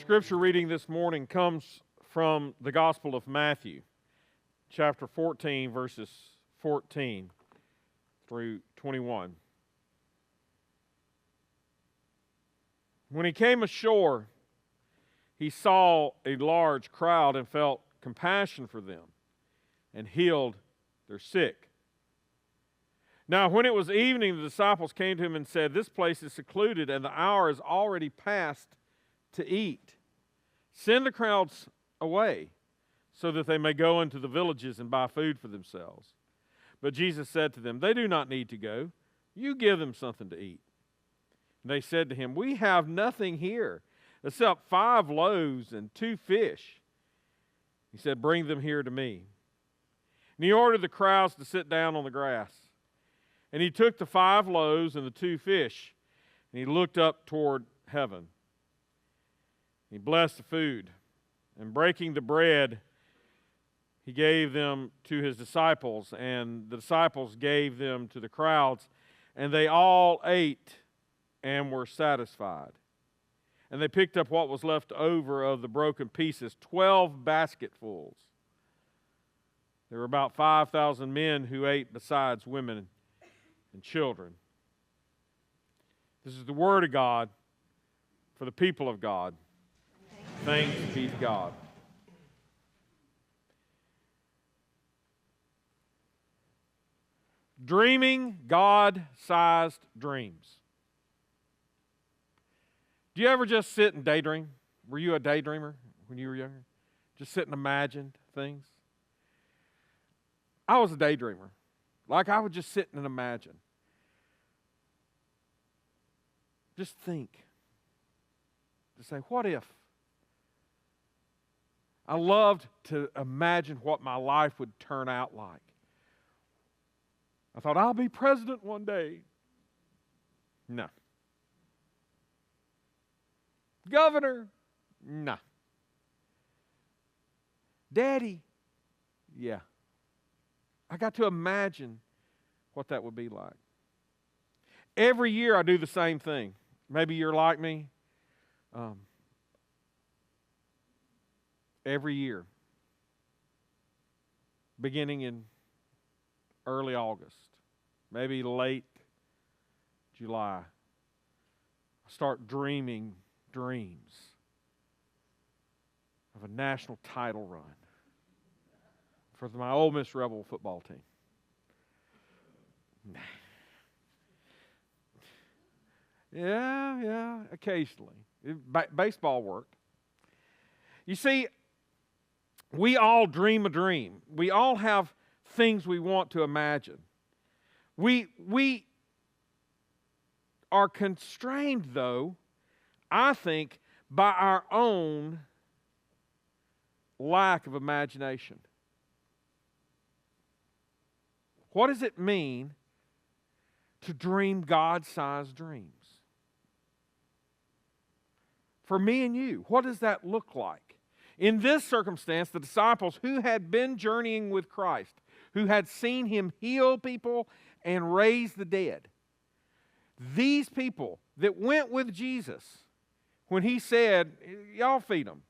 Scripture reading this morning comes from the Gospel of Matthew, chapter 14, verses 14 through 21. When he came ashore, he saw a large crowd and felt compassion for them and healed their sick. Now, when it was evening, the disciples came to him and said, "This place is secluded, and the hour is already past to eat. Send the crowds away, so that they may go into the villages and buy food for themselves." But Jesus said to them, "They do not need to go. You give them something to eat." And they said to him, "We have nothing here except 5 loaves and 2 fish." He said, "Bring them here to me." And he ordered the crowds to sit down on the grass. And he took the 5 loaves and the 2 fish, and he looked up toward heaven. He blessed the food, and breaking the bread, he gave them to his disciples, and the disciples gave them to the crowds, and they all ate and were satisfied. And they picked up what was left over of the broken pieces, 12 basketfuls. There were about 5,000 men who ate, besides women and children. This is the word of God for the people of God. Thanks be to God. Dreaming God-sized dreams. Do you ever just sit and daydream? Were you a daydreamer when you were younger? Just sit and imagine things? I was a daydreamer. Like I would just sit and imagine. Just think. To say, what if? I loved to imagine what my life would turn out like. I thought, I'll be president one day. No. Governor? No. Daddy? Yeah. I got to imagine what that would be like. Every year I do the same thing. Maybe you're like me. Every year, beginning in early August, maybe late July, I start dreaming dreams of a national title run for my Ole Miss Rebel football team. Yeah, occasionally. Baseball worked. You see, we all dream a dream. We all have things we want to imagine. We are constrained, though, I think, by our own lack of imagination. What does it mean to dream God-sized dreams? For me and you, what does that look like? In this circumstance, the disciples who had been journeying with Christ, who had seen him heal people and raise the dead, these people that went with Jesus when he said, y'all feed them,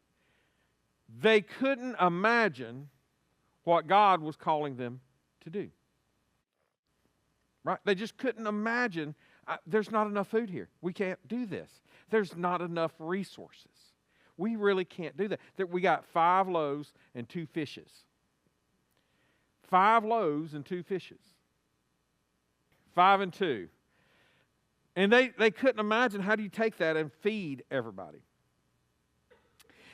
they couldn't imagine what God was calling them to do. Right? They just couldn't imagine, there's not enough food here. We can't do this. There's not enough resources. We really can't do that. We got 5 loaves and 2 fishes. 5 loaves and 2 fishes. 5 and 2. And they couldn't imagine, how do you take that and feed everybody?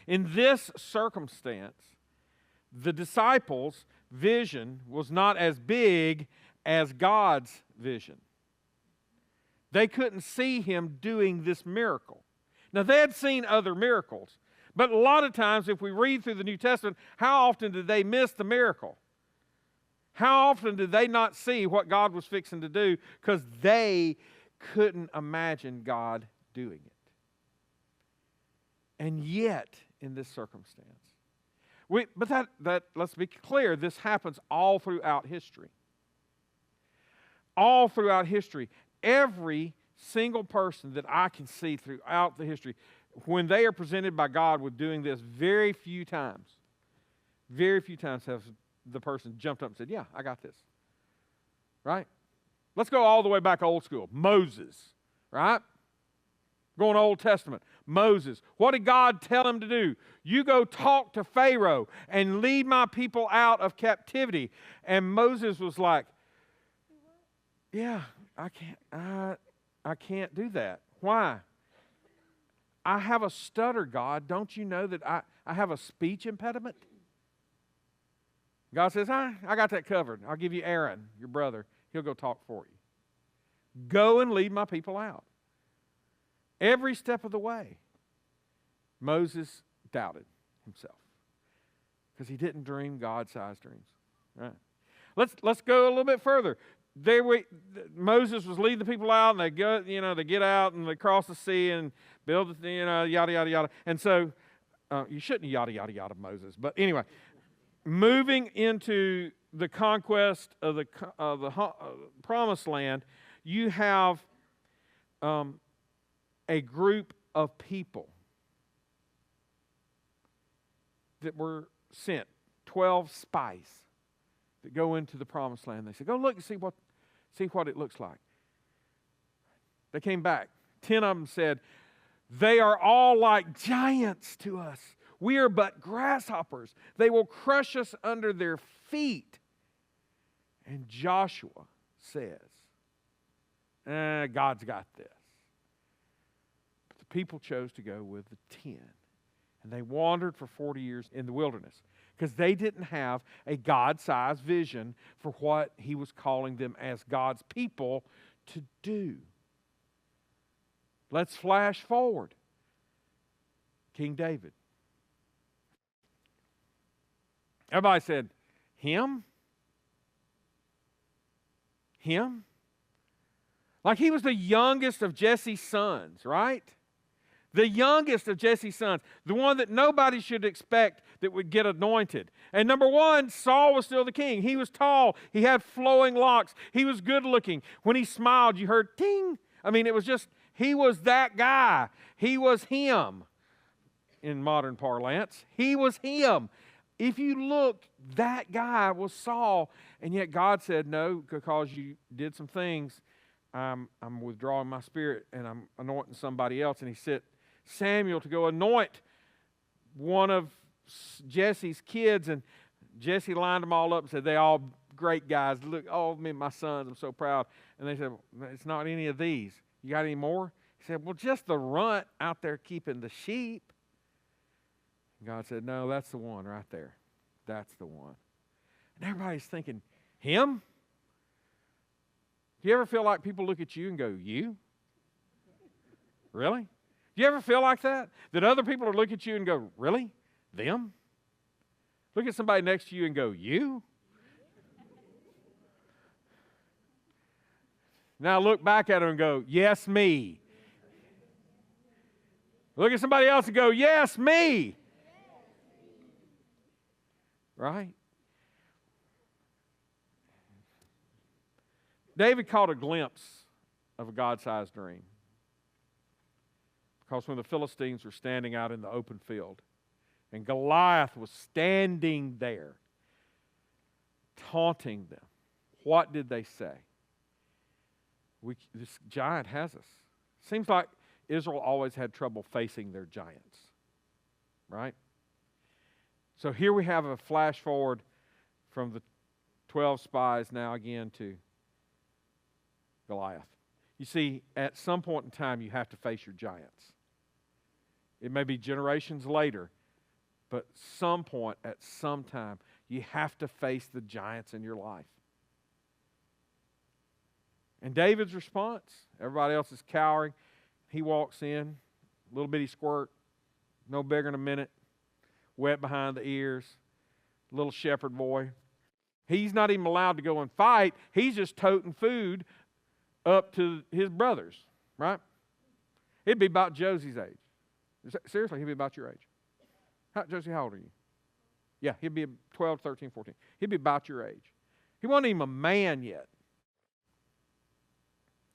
In this circumstance, the disciples' vision was not as big as God's vision. They couldn't see him doing this miracle. Now, they had seen other miracles, but a lot of times, if we read through the New Testament, how often did they miss the miracle? How often did they not see what God was fixing to do because they couldn't imagine God doing it? And yet, in this circumstance, but that let's be clear, this happens all throughout history. All throughout history. Every single person that I can see throughout the history, when they are presented by God with doing this, very few times have the person jumped up and said, yeah, I got this. Right? Let's go all the way back old school. Moses, right? Going Old Testament. Moses. What did God tell him to do? You go talk to Pharaoh and lead my people out of captivity. And Moses was like, yeah, I can't do that. Why? I have a stutter, God. Don't you know that I have a speech impediment? God says, I got that covered. I'll give you Aaron, your brother. He'll go talk for you. Go and lead my people out. Every step of the way, Moses doubted himself because he didn't dream God-sized dreams. Right? Let's go a little bit further. Moses was leading the people out, and they get out and they cross the sea and build, yada yada yada. And so you shouldn't yada yada yada Moses, but anyway, moving into the conquest of the promised land, you have a group of people that were sent, 12 spies that go into the promised land. They said, go look and see what it looks like. They came back. 10 of them said, they are all like giants to us. We are but grasshoppers. They will crush us under their feet. And Joshua says, God's got this. But the people chose to go with the 10. And they wandered for 40 years in the wilderness because they didn't have a God-sized vision for what he was calling them as God's people to do. Let's flash forward. King David. Everybody said, him? Him? Like he was the youngest of Jesse's sons, right? The youngest of Jesse's sons. The one that nobody should expect that would get anointed. And number one, Saul was still the king. He was tall. He had flowing locks. He was good looking. When he smiled, you heard ting. I mean, it was just, he was that guy. He was him. In modern parlance, he was him. If you look, that guy was Saul. And yet God said, no, because you did some things, I'm withdrawing my spirit and I'm anointing somebody else. And he sent Samuel to go anoint one of Jesse's kids. And Jesse lined them all up and said, they all great guys. Look, all of me, my sons, I'm so proud. And they said, well, it's not any of these. You got any more? He said, well, just the runt out there keeping the sheep. God said, no, that's the one right there. That's the one. And everybody's thinking, him? Do you ever feel like people look at you and go, you? Really? Do you ever feel like that? That other people are looking at you and go, really? Them? Look at somebody next to you and go, you? Now look back at them and go, yes, me. Look at somebody else and go, yes, me. Right? David caught a glimpse of a God-sized dream. Because when the Philistines were standing out in the open field, and Goliath was standing there, taunting them, what did they say? This giant has us. Seems like Israel always had trouble facing their giants. Right? So here we have a flash forward from the 12 spies now again to Goliath. You see, at some point in time, you have to face your giants. It may be generations later, but some point, at some time, you have to face the giants in your life. And David's response, everybody else is cowering. He walks in, little bitty squirt, no bigger than a minute, wet behind the ears, little shepherd boy. He's not even allowed to go and fight. He's just toting food up to his brothers, right? It'd be about Josie's age. Seriously, he'd be about your age. Josie, how old are you? Yeah, he'd be 12, 13, 14. He'd be about your age. He wasn't even a man yet.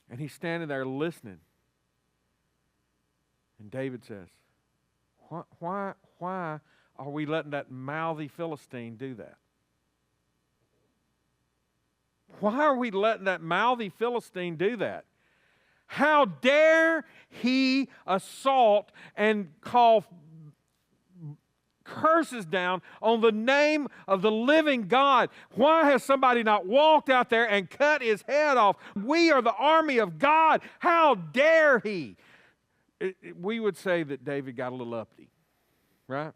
And he's standing there listening. And David says, Why are we letting that mouthy Philistine do that? Why are we letting that mouthy Philistine do that? How dare he assault and call curses down on the name of the living God? Why has somebody not walked out there and cut his head off? We are the army of God. How dare he? We would say that David got a little uppity, right?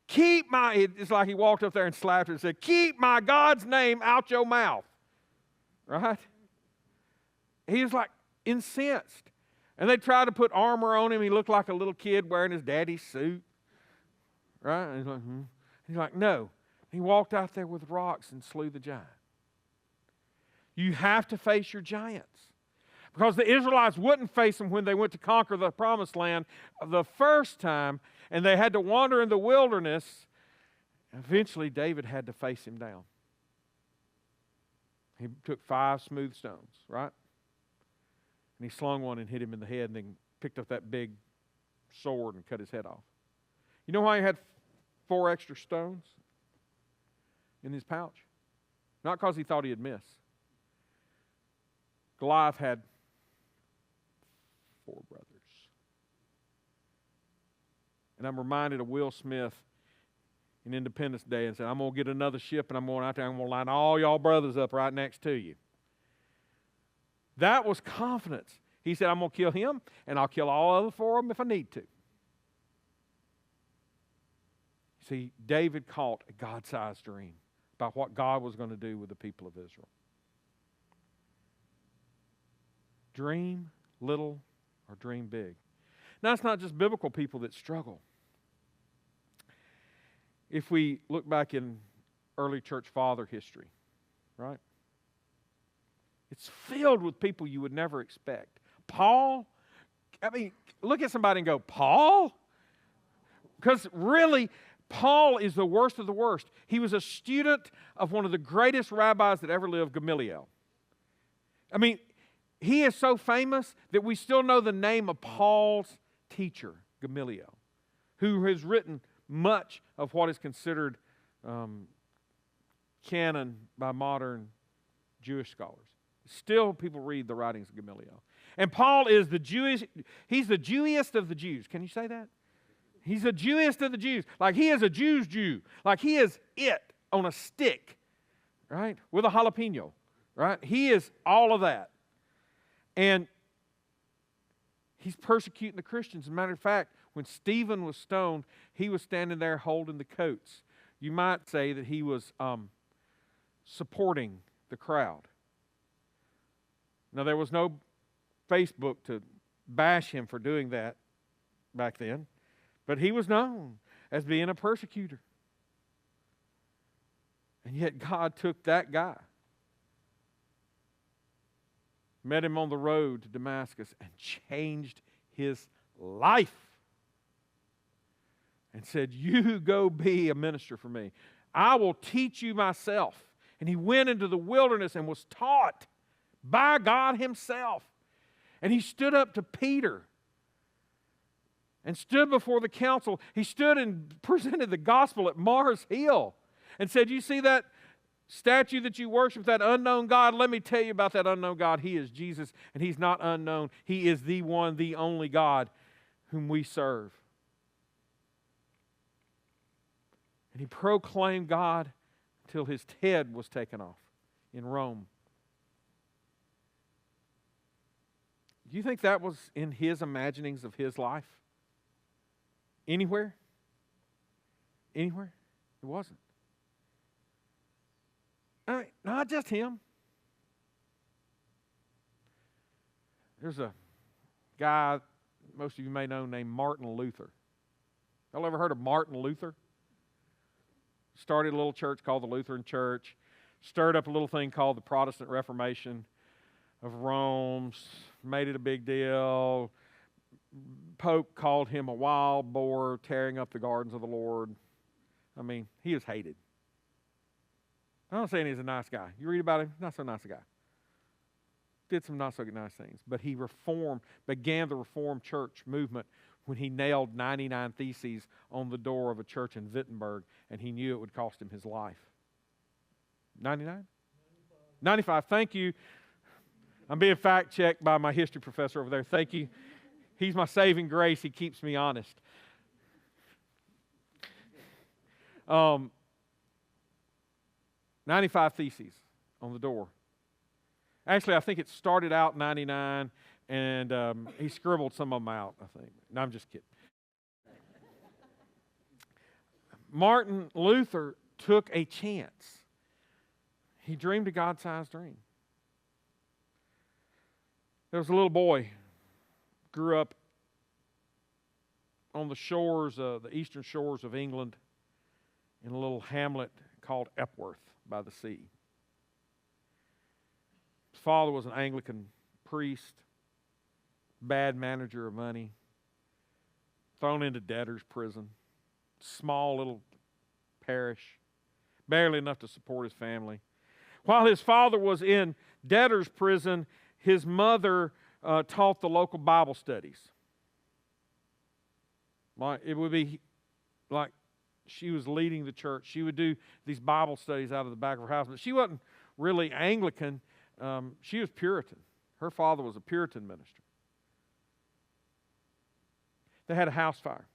It's like he walked up there and slapped her and said, keep my God's name out your mouth, right? He was like incensed. And they tried to put armor on him. He looked like a little kid wearing his daddy's suit. Right? And he's like, no. He walked out there with rocks and slew the giant. You have to face your giants. Because the Israelites wouldn't face them when they went to conquer the promised land the first time, and they had to wander in the wilderness. Eventually, David had to face him down. He took 5 smooth stones, right? And he slung one and hit him in the head and then picked up that big sword and cut his head off. You know why he had 4 extra stones in his pouch? Not because he thought he'd miss. Goliath had 4 brothers. And I'm reminded of Will Smith in Independence Day and said, I'm going to get another ship and I'm going out there and I'm going to line all y'all brothers up right next to you. That was confidence. He said, I'm going to kill him, and I'll kill all other 4 of them if I need to. See, David caught a God-sized dream about what God was going to do with the people of Israel. Dream little or dream big. Now, it's not just biblical people that struggle. If we look back in early church father history, right? It's filled with people you would never expect. Paul, look at somebody and go, Paul? Because really, Paul is the worst of the worst. He was a student of one of the greatest rabbis that ever lived, Gamaliel. He is so famous that we still know the name of Paul's teacher, Gamaliel, who has written much of what is considered canon by modern Jewish scholars. Still, people read the writings of Gamaliel. And Paul is he's the Jewiest of the Jews. Can you say that? He's the Jewiest of the Jews. Like he is a Jew's Jew. Like he is it on a stick, right? With a jalapeno, right? He is all of that. And he's persecuting the Christians. As a matter of fact, when Stephen was stoned, he was standing there holding the coats. You might say that he was supporting the crowd. Now, there was no Facebook to bash him for doing that back then, but he was known as being a persecutor. And yet God took that guy, met him on the road to Damascus, and changed his life. And said, you go be a minister for me. I will teach you myself. And he went into the wilderness and was taught by God himself. And he stood up to Peter and stood before the council. He stood and presented the gospel at Mars Hill and said, you see that statue that you worship, that unknown God? Let me tell you about that unknown God. He is Jesus, and he's not unknown. He is the one, the only God whom we serve. And he proclaimed God until his head was taken off in Rome. Do you think that was in his imaginings of his life? Anywhere? Anywhere? It wasn't. Not just him. There's a guy most of you may know named Martin Luther. Y'all ever heard of Martin Luther? Started a little church called the Lutheran Church. Stirred up a little thing called the Protestant Reformation of Rome. Made it a big deal. Pope called him a wild boar tearing up the gardens of the Lord. He was hated. I'm not saying he's a nice guy. You read about him, not so nice a guy. did some not so nice things, but he began the Reformed church movement when he nailed 99 theses on the door of a church in Wittenberg, and he knew it would cost him his life. 99? 95. Thank you. I'm being fact-checked by my history professor over there. Thank you. He's my saving grace. He keeps me honest. 95 theses on the door. Actually, I think it started out 99, and he scribbled some of them out, I think. No, I'm just kidding. Martin Luther took a chance. He dreamed a God-sized dream. There was a little boy, grew up on the shores, the eastern shores of England, in a little hamlet called Epworth by the sea. His father was an Anglican priest, bad manager of money, thrown into debtor's prison, small little parish, barely enough to support his family. While his father was in debtor's prison, his mother taught the local Bible studies. It would be like she was leading the church. She would do these Bible studies out of the back of her house, but she wasn't really Anglican. She was Puritan. Her father was a Puritan minister. They had a house fire.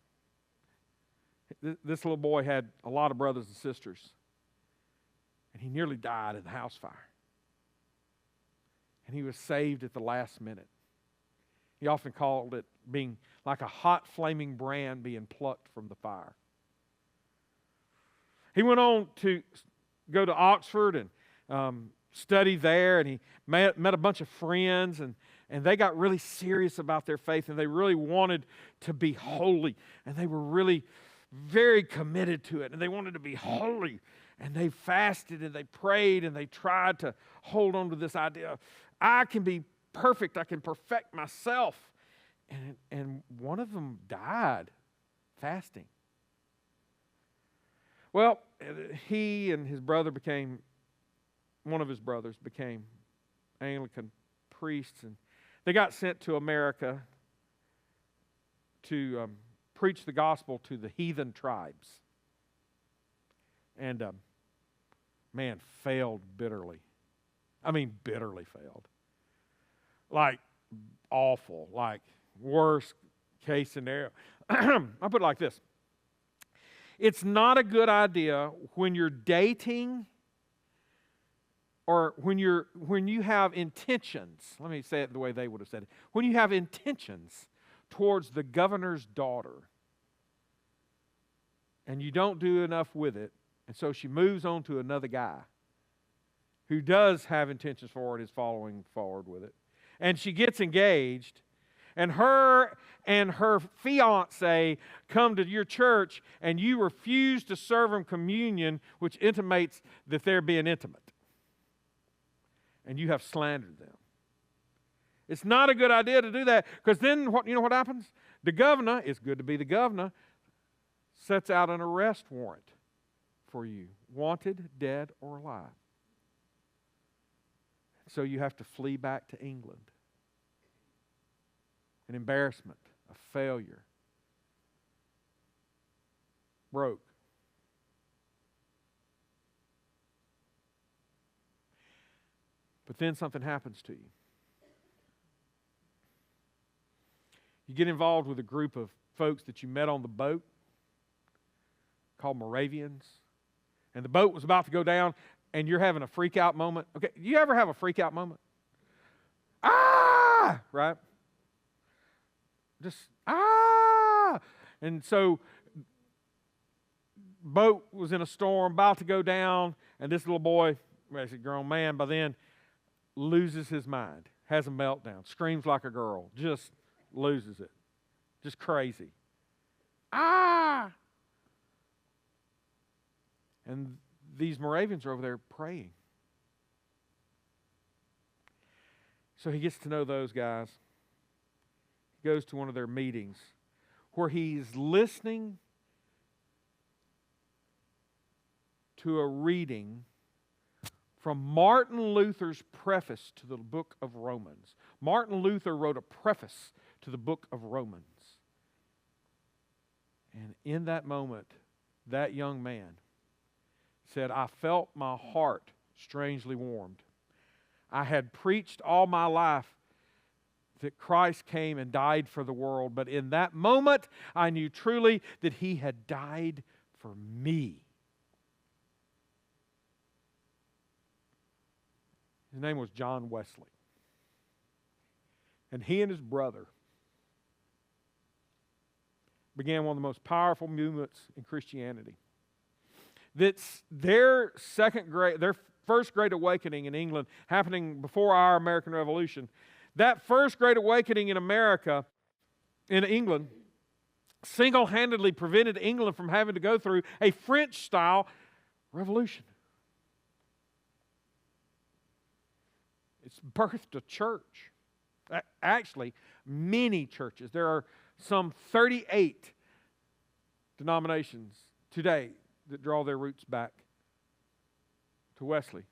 This little boy had a lot of brothers and sisters, and he nearly died in the house fire. And he was saved at the last minute. He often called it being like a hot flaming brand being plucked from the fire. He went on to go to Oxford and study there, and he met a bunch of friends, and they got really serious about their faith, and they really wanted to be holy, and they were really very committed to it, and they wanted to be holy, and they fasted, and they prayed, and they tried to hold on to this idea, I can be perfect, I can perfect myself, and one of them died fasting. Well, he and his brother one of his brothers became Anglican priests, and they got sent to America to preach the gospel to the heathen tribes. And, failed bitterly. I mean, bitterly failed. Like, awful, like, worst case scenario. I'll put it like this. It's not a good idea when you're dating or when you have intentions, let me say it the way they would have said it, when you have intentions towards the governor's daughter and you don't do enough with it, and so she moves on to another guy who does have intentions for it, is following forward with it, and she gets engaged, and her fiancé come to your church, and you refuse to serve them communion, which intimates that they're being intimate. And you have slandered them. It's not a good idea to do that, because then you know what happens? The governor, it's good to be the governor, sets out an arrest warrant for you, wanted, dead, or alive. So you have to flee back to England. An embarrassment, a failure, broke. But then something happens to you. You get involved with a group of folks that you met on the boat called Moravians, and the boat was about to go down, and you're having a freak out moment. Okay, you ever have a freak out moment? Ah! Right? Just, ah! And so, boat was in a storm, about to go down, and this little boy, he's a grown man by then, loses his mind, has a meltdown, screams like a girl, just loses it. Just crazy. Ah! And these Moravians are over there praying. So he gets to know those guys. He goes to one of their meetings where he's listening to a reading from Martin Luther's preface to the book of Romans. Martin Luther wrote a preface to the book of Romans. And in that moment, that young man said, I felt my heart strangely warmed. I had preached all my life that Christ came and died for the world, but in that moment, I knew truly that He had died for me. His name was John Wesley. And he and his brother began one of the most powerful movements in Christianity. That's their first Great Awakening in England, happening before our American Revolution. That first Great Awakening in America, in England, single-handedly prevented England from having to go through a French-style revolution. It's birthed a church. Actually, many churches. There are some 38 denominations today that draw their roots back to Wesley,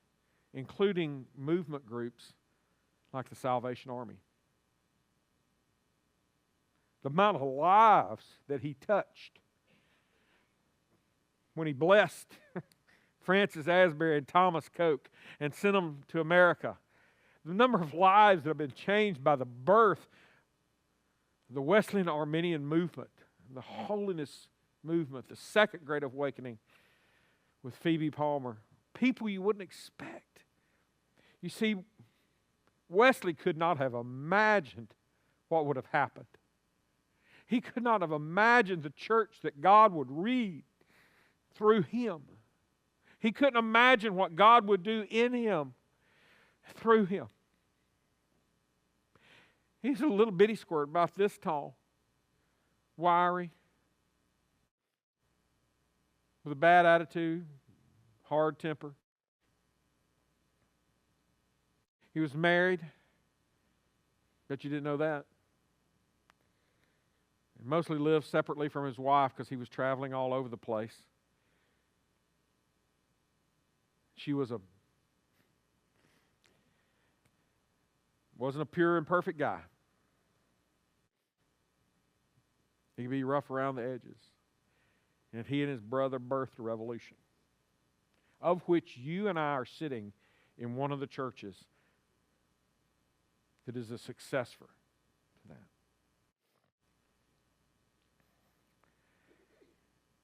including movement groups like the Salvation Army. The amount of lives that he touched when he blessed Francis Asbury and Thomas Coke and sent them to America. The number of lives that have been changed by the birth of the Wesleyan Arminian movement, the holiness movement, the Second Great Awakening with Phoebe Palmer. People you wouldn't expect. You see, Wesley could not have imagined what would have happened. He could not have imagined the church that God would read through him. He couldn't imagine what God would do in him, through him. He's a little bitty squirt about this tall, wiry, with a bad attitude, hard temper. He was married. Bet you didn't know that. He mostly lived separately from his wife because he was traveling all over the place. She wasn't a pure and perfect guy. He could be rough around the edges. And he and his brother birthed a revolution, of which you and I are sitting in one of the churches that is a successor to that.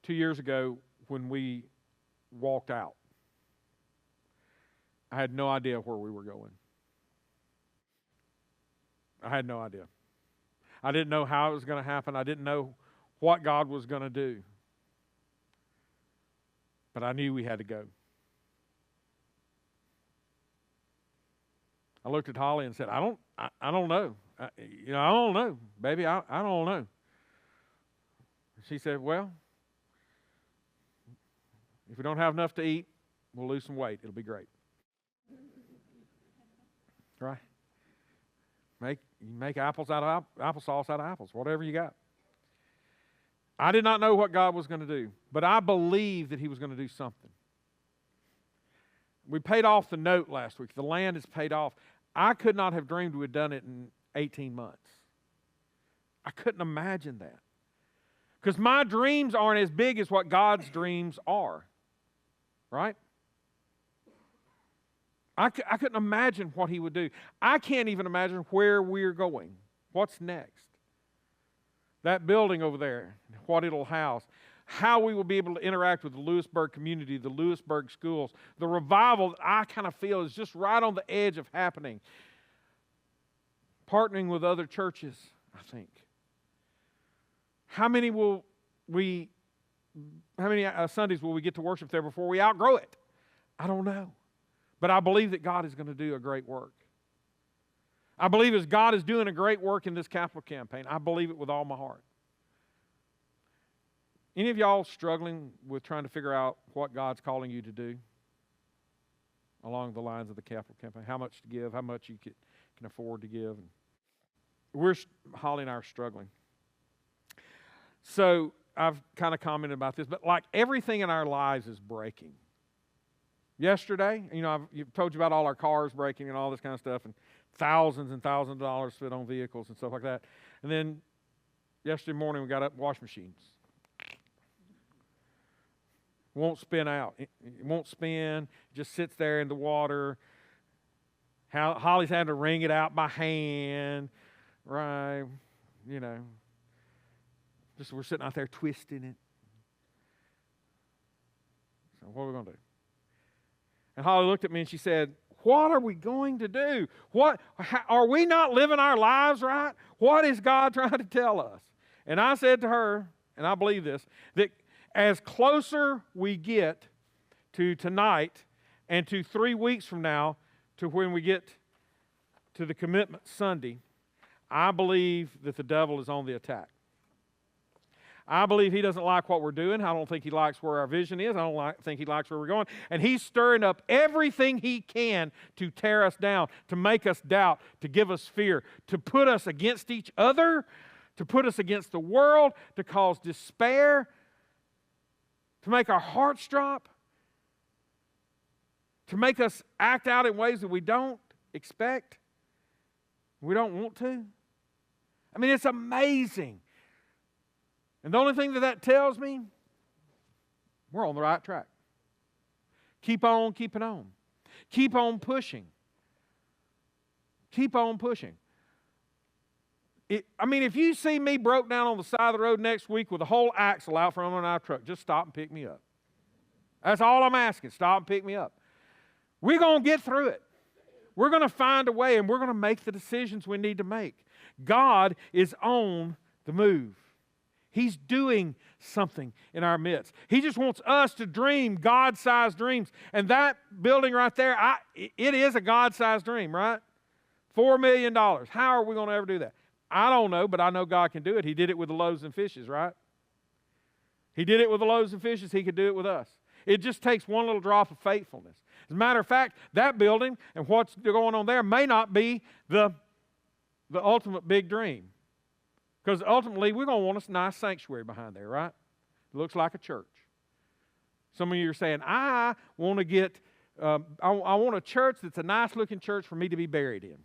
2 years ago, when we walked out, I had no idea where we were going. I had no idea. I didn't know how it was going to happen. I didn't know what God was going to do. But I knew we had to go. I looked at Holly and said, I don't know. I don't know, baby. I don't know. She said, well, if we don't have enough to eat, we'll lose some weight. It'll be great. Right? Make apples out of applesauce out of apples, whatever you got. I did not know what God was going to do, but I believed that He was going to do something. We paid off the note last week. The land is paid off. I could not have dreamed we had done it in 18 months. I couldn't imagine that. Because my dreams aren't as big as what God's dreams are. Right? I couldn't imagine what He would do. I can't even imagine where we're going. What's next? That building over there, what it'll house, how we will be able to interact with the Lewisburg community, the Lewisburg schools, the revival that I kind of feel is just right on the edge of happening. Partnering with other churches, I think. How many Sundays will we get to worship there before we outgrow it? I don't know. But I believe that God is going to do a great work. I believe as God is doing a great work in this capital campaign, I believe it with all my heart. Any of y'all struggling with trying to figure out what God's calling you to do along the lines of the capital campaign? How much to give, how much you can afford to give? Holly and I are struggling. So I've kind of commented about this, but like everything in our lives is breaking. Yesterday, I've told you about all our cars breaking and all this kind of stuff, and thousands and thousands of dollars spent on vehicles and stuff like that. And then yesterday morning we got up, wash machines. Won't spin out. It won't spin. It just sits there in the water. Holly's had to wring it out by hand, right? Just we're sitting out there twisting it. So what are we going to do? And Holly looked at me and she said, what are we going to do? Are we not living our lives right? What is God trying to tell us? And I said to her, and I believe this, that as closer we get to tonight and to 3 weeks from now to when we get to the commitment Sunday, I believe that the devil is on the attack. I believe he doesn't like what we're doing. I don't think he likes where our vision is. I don't think he likes where we're going. And he's stirring up everything he can to tear us down, to make us doubt, to give us fear, to put us against each other, to put us against the world, to cause despair, to make our hearts drop, to make us act out in ways that we don't expect, we don't want to. I mean, it's amazing. And the only thing that tells me, we're on the right track. Keep on keeping on. Keep on pushing. Keep on pushing. If you see me broke down on the side of the road next week with a whole axle out from under our truck, just stop and pick me up. That's all I'm asking. Stop and pick me up. We're going to get through it. We're going to find a way, and we're going to make the decisions we need to make. God is on the move. He's doing something in our midst. He just wants us to dream God-sized dreams. And that building right there, it is a God-sized dream, right? $4 million. How are we going to ever do that? I don't know, but I know God can do it. He did it with the loaves and fishes, right? He did it with the loaves and fishes. He could do it with us. It just takes one little drop of faithfulness. As a matter of fact, that building and what's going on there may not be the ultimate big dream. Because ultimately, we're going to want a nice sanctuary behind there, right? It looks like a church. Some of you are saying, I want to get, I want a church that's a nice-looking church for me to be buried in.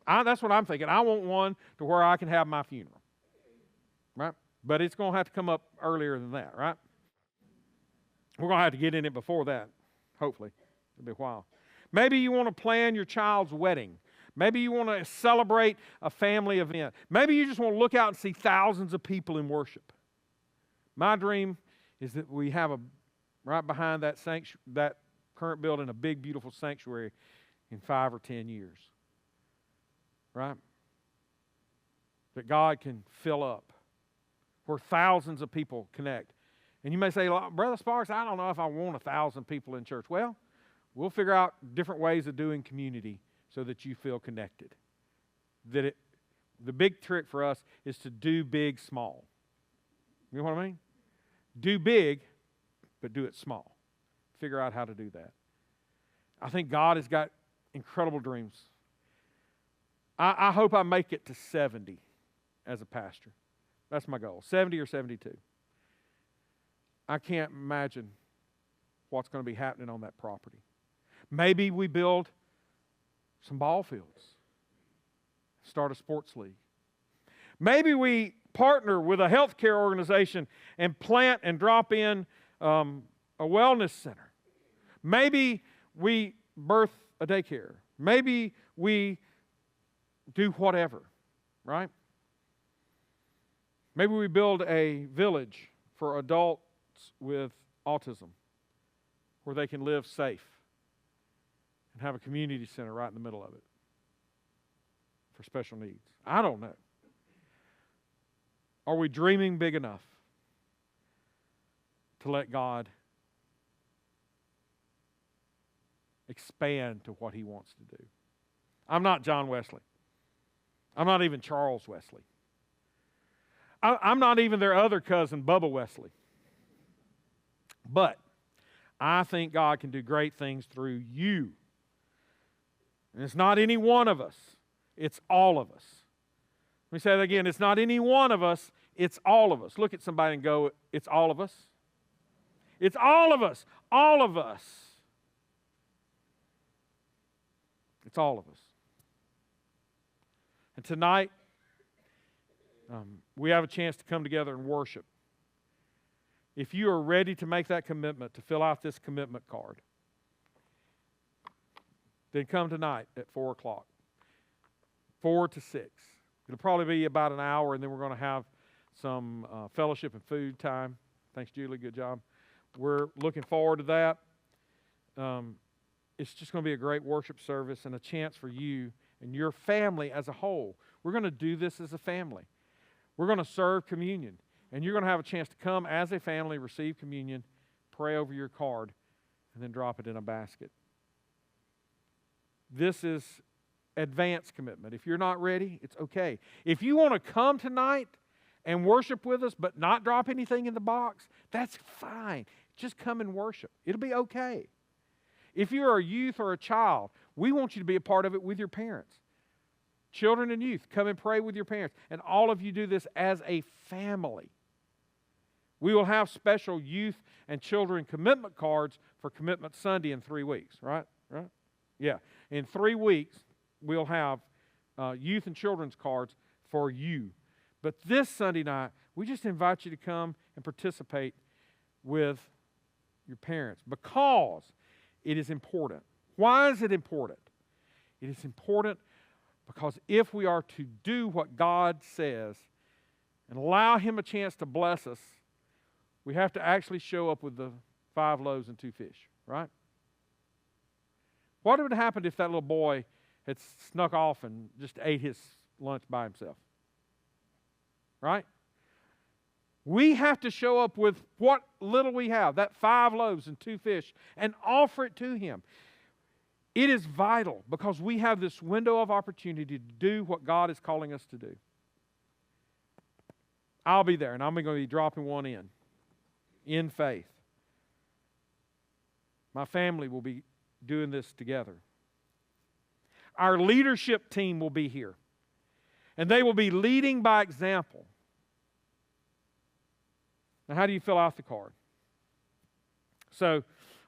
That's what I'm thinking. I want one to where I can have my funeral, right? But it's going to have to come up earlier than that, right? We're going to have to get in it before that, hopefully. It'll be a while. Maybe you want to plan your child's wedding. Maybe you want to celebrate a family event. Maybe you just want to look out and see thousands of people in worship. My dream is that we have right behind that current building, a big, beautiful sanctuary in 5 or 10 years. Right? That God can fill up, where thousands of people connect. And you may say, Brother Sparks, I don't know if I want 1,000 people in church. Well, we'll figure out different ways of doing community so that you feel connected. The big trick for us is to do big, small. You know what I mean? Do big, but do it small. Figure out how to do that. I think God has got incredible dreams. I hope I make it to 70 as a pastor. That's my goal, 70 or 72. I can't imagine what's going to be happening on that property. Maybe we build some ball fields, start a sports league. Maybe we partner with a healthcare organization and plant and drop in a wellness center. Maybe we birth a daycare. Maybe we do whatever, right? Maybe we build a village for adults with autism where they can live safe and have a community center right in the middle of it for special needs. I don't know. Are we dreaming big enough to let God expand to what He wants to do? I'm not John Wesley. I'm not even Charles Wesley. I'm not even their other cousin, Bubba Wesley. But I think God can do great things through you. And it's not any one of us. It's all of us. Let me say that again. It's not any one of us. It's all of us. Look at somebody and go, it's all of us. It's all of us. All of us. It's all of us. And tonight, we have a chance to come together and worship. If you are ready to make that commitment, to fill out this commitment card, then come tonight at 4 o'clock, 4 to 6. It'll probably be about an hour, and then we're going to have some fellowship and food time. Thanks, Julie. Good job. We're looking forward to that. It's just going to be a great worship service and a chance for you and your family as a whole. We're going to do this as a family. We're going to serve communion, and you're going to have a chance to come as a family, receive communion, pray over your card, and then drop it in a basket. This is advanced commitment. If you're not ready, it's okay. If you want to come tonight and worship with us but not drop anything in the box, that's fine. Just come and worship. It'll be okay. If you're a youth or a child, we want you to be a part of it with your parents. Children and youth, come and pray with your parents. And all of you do this as a family. We will have special youth and children commitment cards for Commitment Sunday in 3 weeks, right? Yeah. In 3 weeks, we'll have youth and children's cards for you. But this Sunday night, we just invite you to come and participate with your parents because it is important. Why is it important? It is important because if we are to do what God says and allow Him a chance to bless us, we have to actually show up with the 5 loaves and 2 fish, right? What would have happened if that little boy had snuck off and just ate his lunch by himself? Right? We have to show up with what little we have, that 5 loaves and 2 fish, and offer it to Him. It is vital because we have this window of opportunity to do what God is calling us to do. I'll be there, and I'm going to be dropping one in faith. My family will be doing this together. Our leadership team will be here, and they will be leading by example. Now, how do you fill out the card? So,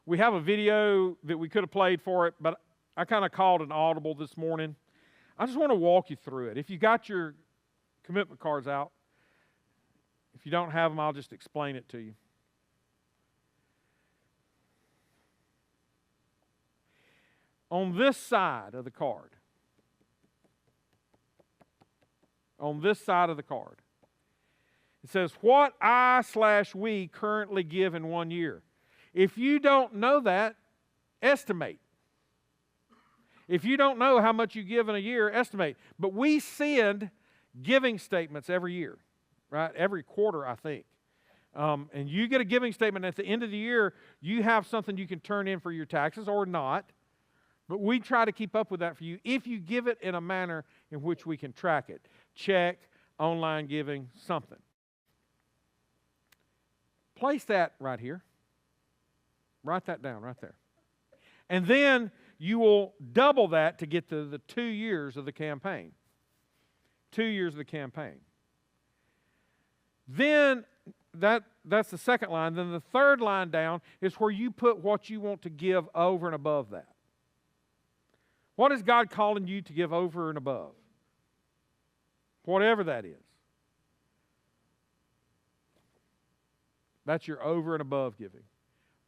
we have a video that we could have played for it, but I kind of called an audible this morning. I just want to walk you through it. If you got your commitment cards out, if you don't have them, I'll just explain it to you. On this side of the card, it says, what I/we currently give in 1 year. If you don't know that, estimate. If you don't know how much you give in a year, estimate. But we send giving statements every year, right? Every quarter, I think. And you get a giving statement at the end of the year, you have something you can turn in for your taxes or not. But we try to keep up with that for you if you give it in a manner in which we can track it. Check, online giving, something. Place that right here. Write that down right there. And then you will double that to get to the 2 years of the campaign. 2 years of the campaign. Then that's the second line. Then the third line down is where you put what you want to give over and above that. What is God calling you to give over and above? Whatever that is. That's your over and above giving.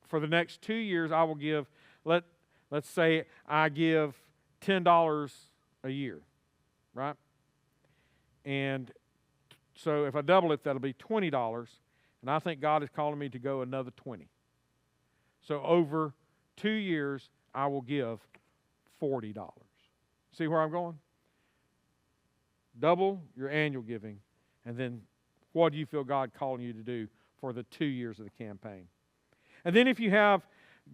For the next 2 years, I will give, let's say I give $10 a year, right? And so if I double it, that'll be $20. And I think God is calling me to go another 20. So over 2 years, I will give $40. See where I'm going? Double your annual giving, and then what do you feel God calling you to do for the 2 years of the campaign? And then if you have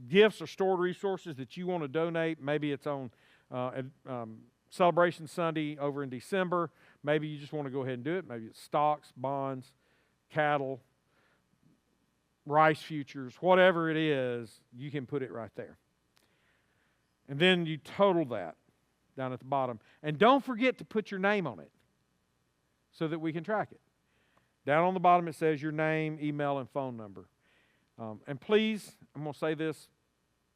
gifts or stored resources that you want to donate, maybe it's on Celebration Sunday over in December, maybe you just want to go ahead and do it, maybe it's stocks, bonds, cattle, rice futures, whatever it is, you can put it right there. And then you total that down at the bottom. And don't forget to put your name on it so that we can track it. Down on the bottom it says your name, email, and phone number. And please, I'm going to say this.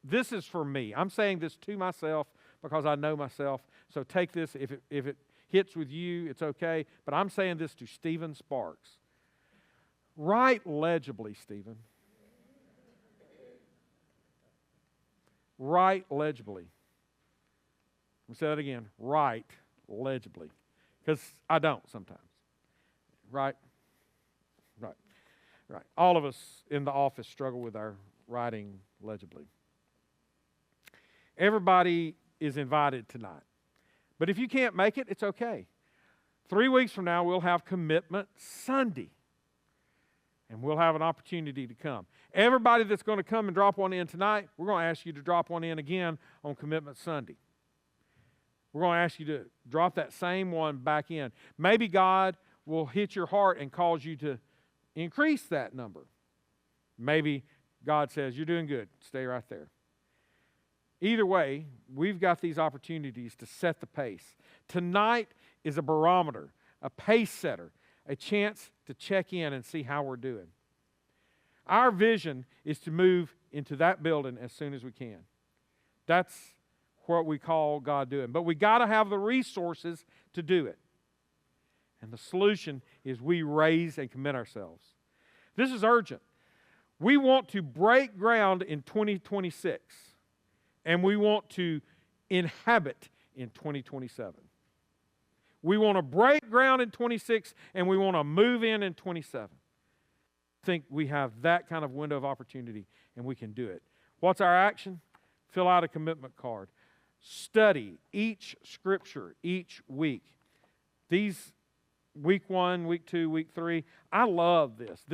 This is for me. I'm saying this to myself, because I know myself. So take this. If it hits with you, it's okay. But I'm saying this to Stephen Sparks. Write legibly, Stephen. Write legibly. Let me say that again. Write legibly. Because I don't sometimes. Right? Right. Right. All of us in the office struggle with our writing legibly. Everybody is invited tonight. But if you can't make it, it's okay. 3 weeks from now, we'll have Commitment Sunday. And we'll have an opportunity to come. Everybody that's going to come and drop one in tonight, we're going to ask you to drop one in again on Commitment Sunday. We're going to ask you to drop that same one back in. Maybe God will hit your heart and cause you to increase that number. Maybe God says, you're doing good. Stay right there. Either way, we've got these opportunities to set the pace. Tonight is a barometer, a pace setter, a chance to check in and see how we're doing. Our vision is to move into that building as soon as we can. That's what we call God doing. But we got to have the resources to do it. And the solution is we raise and commit ourselves. This is urgent. We want to break ground in 2026, and we want to inhabit in 2027. We want to break ground in 26, and we want to move in 27. I think we have that kind of window of opportunity, and we can do it. What's our action? Fill out a commitment card. Study each scripture each week. These week 1, week 2, week 3. I love this.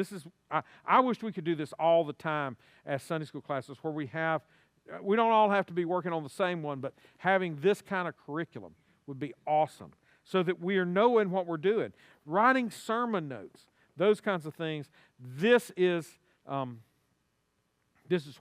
I wish we could do this all the time as Sunday school classes where we don't all have to be working on the same one, but having this kind of curriculum would be awesome so that we are knowing what we're doing. Writing sermon notes, those kinds of things. This is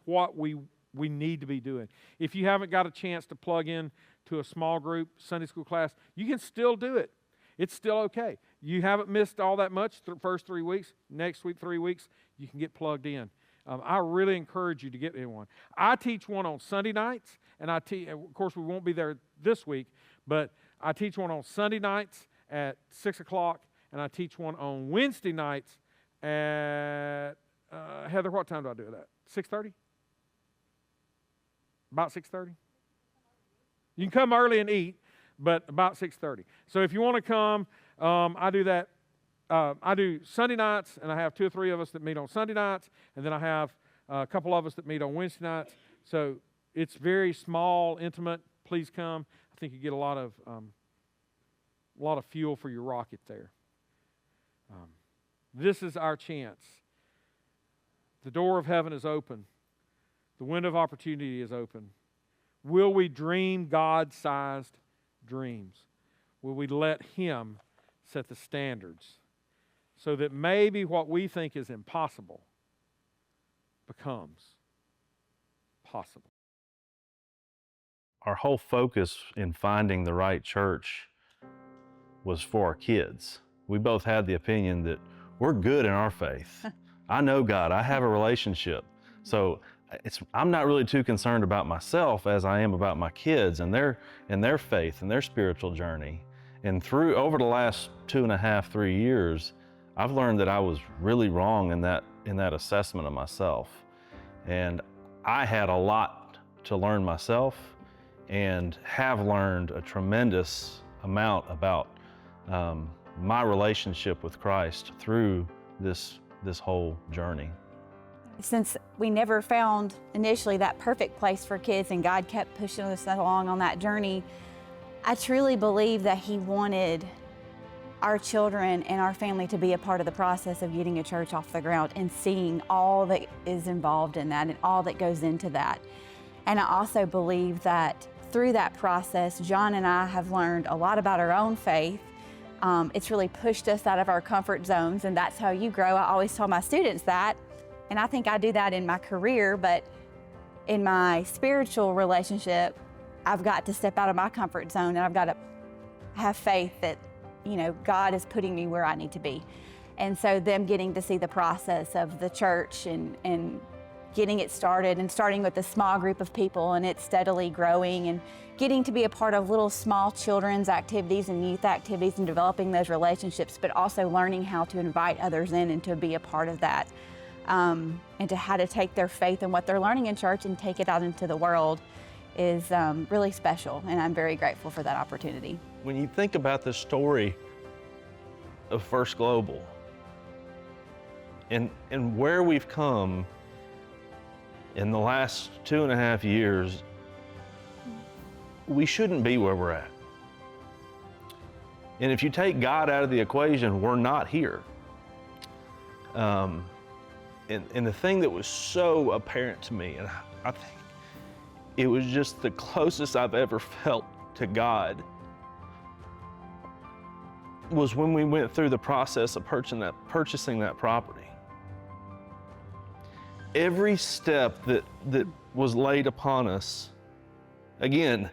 what we need to be doing. If you haven't got a chance to plug in to a small group Sunday school class, you can still do it. It's still okay. You haven't missed all that much the first 3 weeks. Next week, 3 weeks, you can get plugged in. I really encourage you to get in one. I teach one on Sunday nights, and of course, we won't be there this week, but I teach one on Sunday nights at 6 o'clock, and I teach one on Wednesday nights at, Heather, what time do I do that? 6:30? About 6:30? You can come early and eat, but about 6:30. So if you want to come, I do that. I do Sunday nights, and I have 2 or 3 of us that meet on Sunday nights, and then I have a couple of us that meet on Wednesday nights. So it's very small, intimate. Please come. I think you get a lot of fuel for your rocket there. This is our chance. The door of heaven is open. The window of opportunity is open. Will we dream God-sized dreams? Will we let Him set the standards so that maybe what we think is impossible becomes possible? Our whole focus in finding the right church was for our kids. We both had the opinion that we're good in our faith. I know God, I have a relationship. So I'm not really too concerned about myself as I am about my kids and their faith and their spiritual journey. And over the last 2.5, 3 years, I've learned that I was really wrong in that assessment of myself. And I had a lot to learn myself and have learned a tremendous amount about my relationship with Christ through this whole journey. Since we never found initially that perfect place for kids and God kept pushing us along on that journey, I truly believe that He wanted our children and our family to be a part of the process of getting a church off the ground and seeing all that is involved in that and all that goes into that. And I also believe that through that process, John and I have learned a lot about our own faith. It's really pushed us out of our comfort zones, and that's how you grow. I always tell my students that, and I think I do that in my career, but in my spiritual relationship, I've got to step out of my comfort zone, and I've got to have faith that, God is putting me where I need to be. And so them getting to see the process of the church and getting it started and starting with a small group of people and it steadily growing and getting to be a part of little small children's activities and youth activities and developing those relationships, but also learning how to invite others in and to be a part of that. And to how to take their faith and what they're learning in church and take it out into the world is really special, and I'm very grateful for that opportunity. When you think about the story of First Global and where we've come in the last 2.5 years, we shouldn't be where we're at. And if you take God out of the equation, we're not here. And the thing that was so apparent to me, and I think it was just the closest I've ever felt to God, was when we went through the process of purchasing that property. Every step that was laid upon us, again,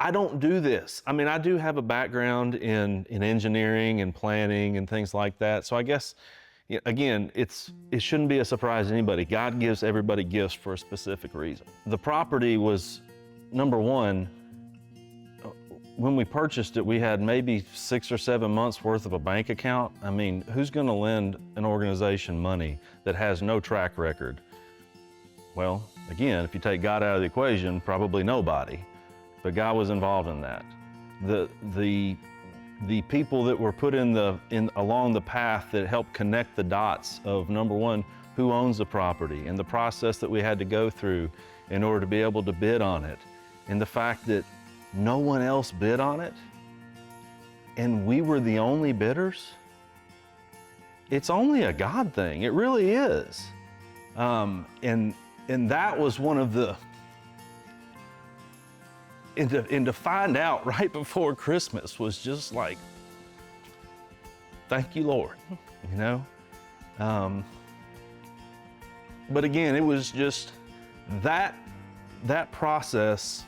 I don't do this. I mean, I do have a background in engineering and planning and things like that. So I guess, again, it shouldn't be a surprise to anybody. God gives everybody gifts for a specific reason. The property was, number one, when we purchased it, we had maybe 6 or 7 months worth of a bank account. I mean, who's gonna lend an organization money that has no track record? Well, again, if you take God out of the equation, probably nobody. But God was involved in that. The people that were put along the path that helped connect the dots of, number one, who owns the property, and the process that we had to go through in order to be able to bid on it, and the fact that no one else bid on it, and we were the only bidders. It's only a God thing. It really is. And that was one of the. And to find out right before Christmas was just like, thank you, Lord, you know? But again, it was just that process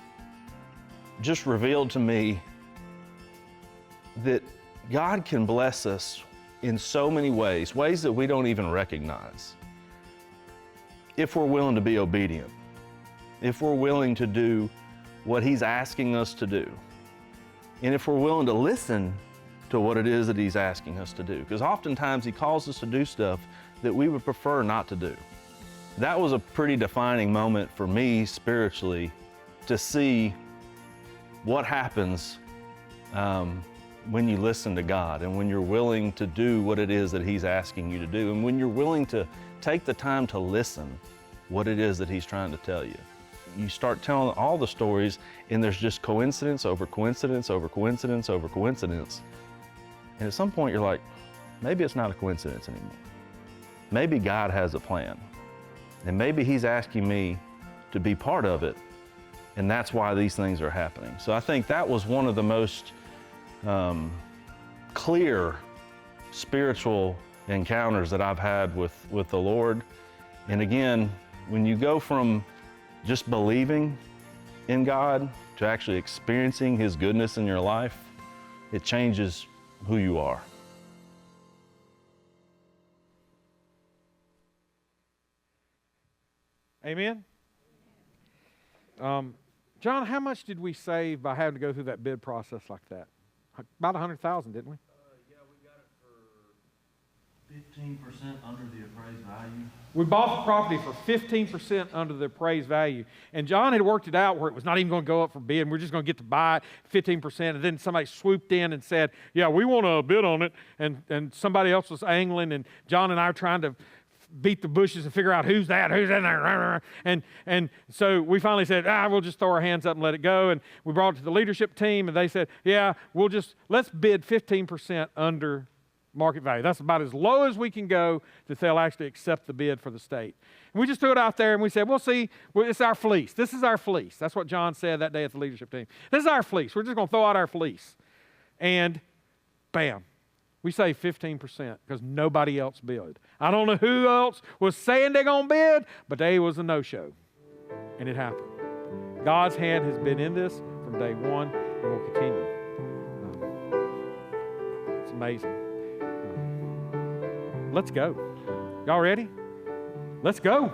just revealed to me that God can bless us in so many ways that we don't even recognize, if we're willing to be obedient, if we're willing to do what He's asking us to do, and if we're willing to listen to what it is that He's asking us to do. Because oftentimes He calls us to do stuff that we would prefer not to do. That was a pretty defining moment for me spiritually, to see what happens when you listen to God and when you're willing to do what it is that He's asking you to do, and when you're willing to take the time to listen what it is that He's trying to tell you. You start telling all the stories, and there's just coincidence over coincidence over coincidence over coincidence. And at some point you're like, maybe it's not a coincidence anymore. Maybe God has a plan. And maybe He's asking me to be part of it. And that's why these things are happening. So I think that was one of the most clear spiritual encounters that I've had with the Lord. And again, when you go from just believing in God to actually experiencing His goodness in your life, it changes who you are. Amen. John, how much did we save by having to go through that bid process like that? About $100,000, didn't we? Yeah, we got it for 15% under the appraised value. We bought the property for 15% under the appraised value. And John had worked it out where it was not even going to go up for bid. We're just going to get to buy it 15%. And then somebody swooped in and said, yeah, we want to bid on it. And somebody else was angling, and John and I were trying to beat the bushes and figure out who's in there. And so we finally said, we'll just throw our hands up and let it go. And we brought it to the leadership team, and they said, yeah, let's bid 15% under market value. That's about as low as we can go that they'll actually accept the bid for the state. And we just threw it out there, and we said, we'll see. It's our fleece. This is our fleece. That's what John said that day at the leadership team. This is our fleece. We're just going to throw out our fleece. And bam, we saved 15% because nobody else bid. I don't know who else was saying they're going to bid, but they was a no-show. And it happened. God's hand has been in this from day one and will continue. It's amazing. Let's go. Y'all ready? Let's go.